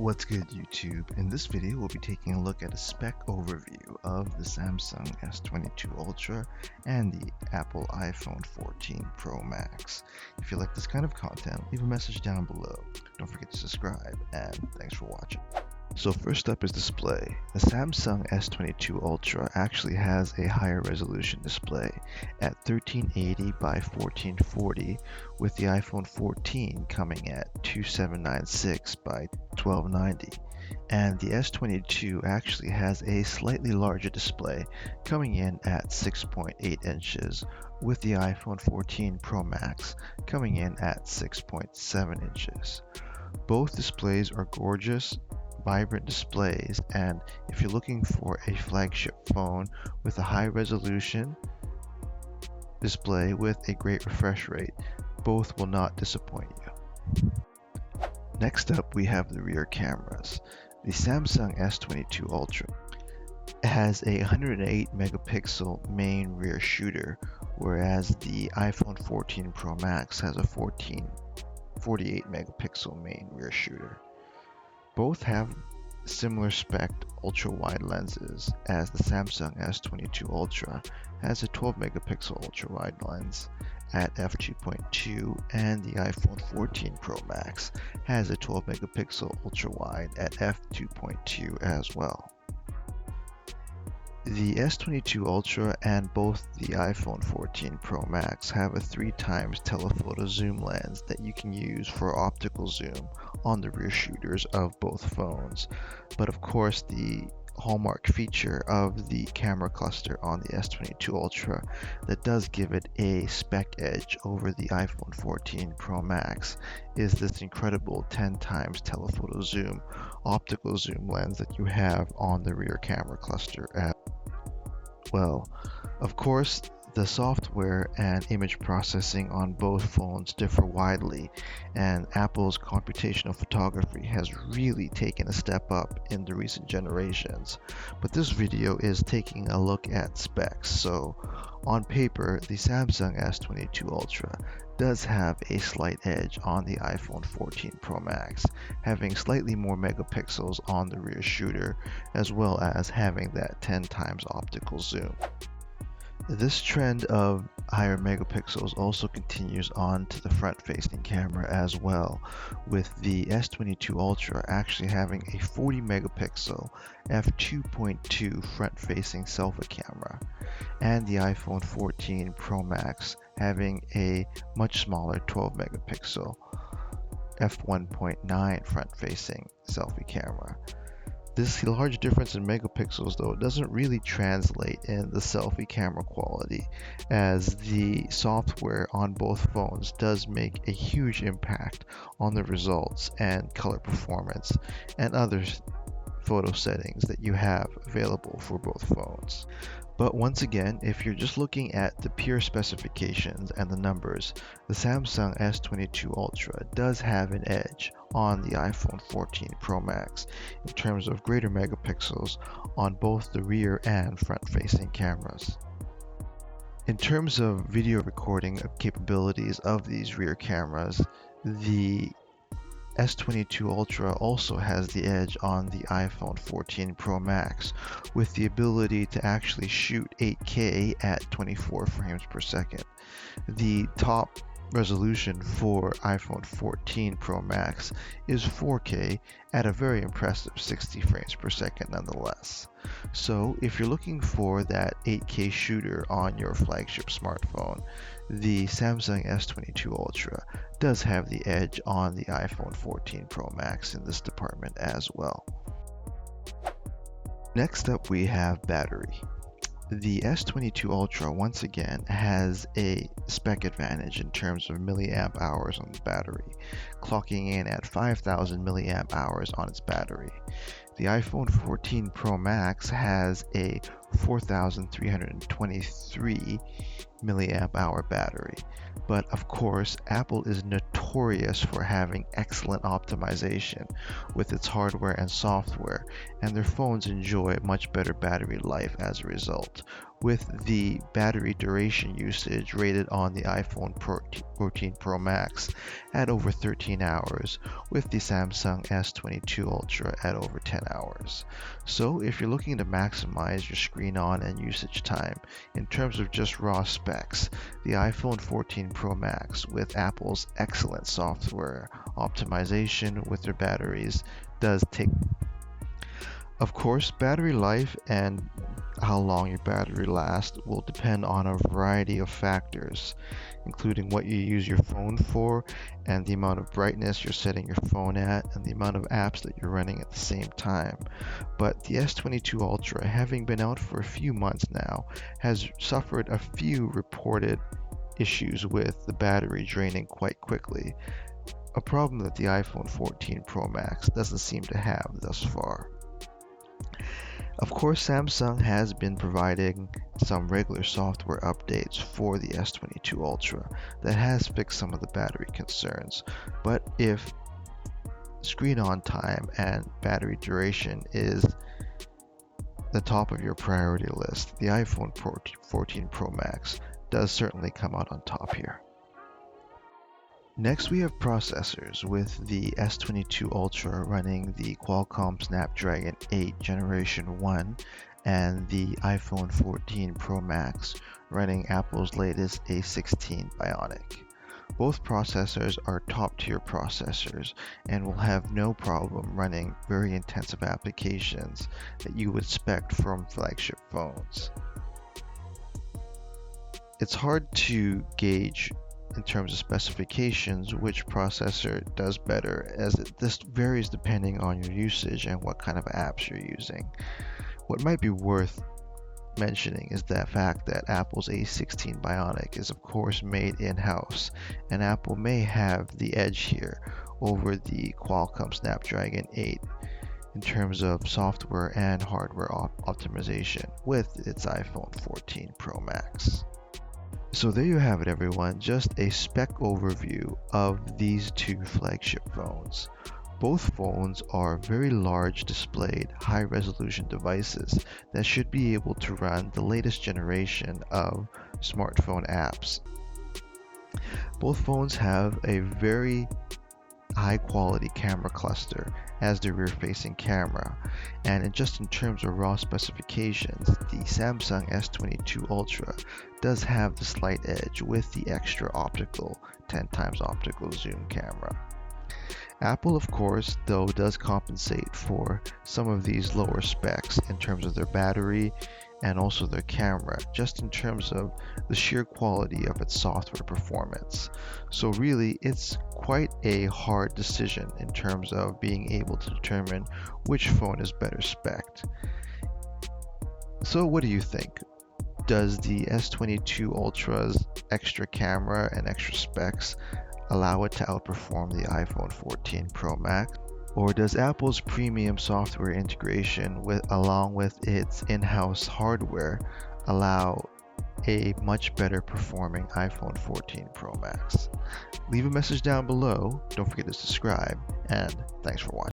What's good, YouTube? In this video, we'll be taking a look at a spec overview of the Samsung S22 Ultra and the Apple iPhone 14 Pro Max. If you like this kind of content, leave a message down below. Don't forget to subscribe, and thanks for watching. So first up is display. The Samsung S22 Ultra actually has a higher resolution display at 1380 by 1440, with the iPhone 14 coming at 2796 by 1290. And the S22 actually has a slightly larger display coming in at 6.8 inches, with the iPhone 14 Pro Max coming in at 6.7 inches. Both displays are gorgeous, vibrant displays, and if you're looking for a flagship phone with a high resolution display with a great refresh rate, both will not disappoint you. Next up, we have the rear cameras. The Samsung S22 Ultra has a 108 megapixel main rear shooter, whereas the iPhone 14 Pro Max has a 48 megapixel main rear shooter. Both have similar spec ultra-wide lenses, as the Samsung S22 Ultra has a 12 megapixel ultra-wide lens at f2.2, and the iPhone 14 Pro Max has a 12 megapixel ultra-wide at f2.2 as well. The S22 Ultra and both the iPhone 14 Pro Max have a 3x telephoto zoom lens that you can use for optical zoom on the rear shooters of both phones. But of course, the hallmark feature of the camera cluster on the S22 Ultra that does give it a spec edge over the iPhone 14 Pro Max is this incredible 10x telephoto zoom optical zoom lens that you have on the rear camera cluster as well. Of course, the software and image processing on both phones differ widely, and Apple's computational photography has really taken a step up in the recent generations. But this video is taking a look at specs. So on paper, the Samsung S22 Ultra does have a slight edge on the iPhone 14 Pro Max, having slightly more megapixels on the rear shooter, as well as having that 10x optical zoom. This trend of higher megapixels also continues on to the front-facing camera as well, with the S22 Ultra actually having a 40 megapixel f2.2 front-facing selfie camera, and the iPhone 14 Pro Max having a much smaller 12 megapixel f1.9 front-facing selfie camera. This large difference in megapixels, though, doesn't really translate in the selfie camera quality, as the software on both phones does make a huge impact on the results and color performance and other photo settings that you have available for both phones. But once again, if you're just looking at the pure specifications and the numbers, the Samsung S22 Ultra does have an edge on the iPhone 14 Pro Max in terms of greater megapixels on both the rear and front-facing cameras. In terms of video recording capabilities of these rear cameras, the S22 Ultra also has the edge on the iPhone 14 Pro Max, with the ability to actually shoot 8K at 24 frames per second. The top resolution for iPhone 14 Pro Max is 4K at a very impressive 60 frames per second nonetheless. So if you're looking for that 8K shooter on your flagship smartphone, the Samsung S22 Ultra does have the edge on the iPhone 14 Pro Max in this department as well. Next up, we have battery. The S22 Ultra once again has a spec advantage in terms of milliamp hours on the battery, clocking in at 5,000 milliamp hours on its battery. The iPhone 14 Pro Max has a 4,323 milliamp hour battery. But of course, Apple is notorious for having excellent optimization with its hardware and software, and their phones enjoy much better battery life as a result, with the battery duration usage rated on the iPhone 14 Pro Max at over 13 hours, with the Samsung S22 Ultra at over 10 hours. So if you're looking to maximize your screen on and usage time in terms of just raw specs, the iPhone 14 Pro Max with Apple's excellent software optimization with their batteries does take. Of course, battery life and how long your battery lasts will depend on a variety of factors, including what you use your phone for and the amount of brightness you're setting your phone at and the amount of apps that you're running at the same time. But the S22 Ultra, having been out for a few months now, has suffered a few reported issues with the battery draining quite quickly, a problem that the iPhone 14 Pro Max doesn't seem to have thus far. Of course, Samsung has been providing some regular software updates for the S22 Ultra that has fixed some of the battery concerns, but if screen on time and battery duration is the top of your priority list, the iPhone 14 Pro Max does certainly come out on top here. Next, we have processors, with the S22 Ultra running the Qualcomm Snapdragon 8 Generation 1 and the iPhone 14 Pro Max running Apple's latest A16 Bionic. Both processors are top-tier processors and will have no problem running very intensive applications that you would expect from flagship phones. It's hard to gauge in terms of specifications which processor does better, as this varies depending on your usage and what kind of apps you're using. What might be worth mentioning is the fact that Apple's A16 Bionic is of course made in-house, and Apple may have the edge here over the Qualcomm Snapdragon 8 in terms of software and hardware optimization with its iPhone 14 Pro Max. So there you have it, everyone, just a spec overview of these two flagship phones. Both phones are very large displayed, high resolution devices that should be able to run the latest generation of smartphone apps. Both phones have a very high quality camera cluster as the rear facing camera, and just in terms of raw specifications, the Samsung S22 Ultra does have the slight edge with the extra 10x optical zoom camera. Apple, of course, though, does compensate for some of these lower specs in terms of their battery and also their camera, just in terms of the sheer quality of its software performance. So really, it's quite a hard decision in terms of being able to determine which phone is better spec'd. So what do you think? Does the S22 Ultra's extra camera and extra specs allow it to outperform the iPhone 14 Pro Max? Or does Apple's premium software integration along with its in-house hardware allow a much better performing iPhone 14 Pro Max? Leave a message down below, don't forget to subscribe, and thanks for watching.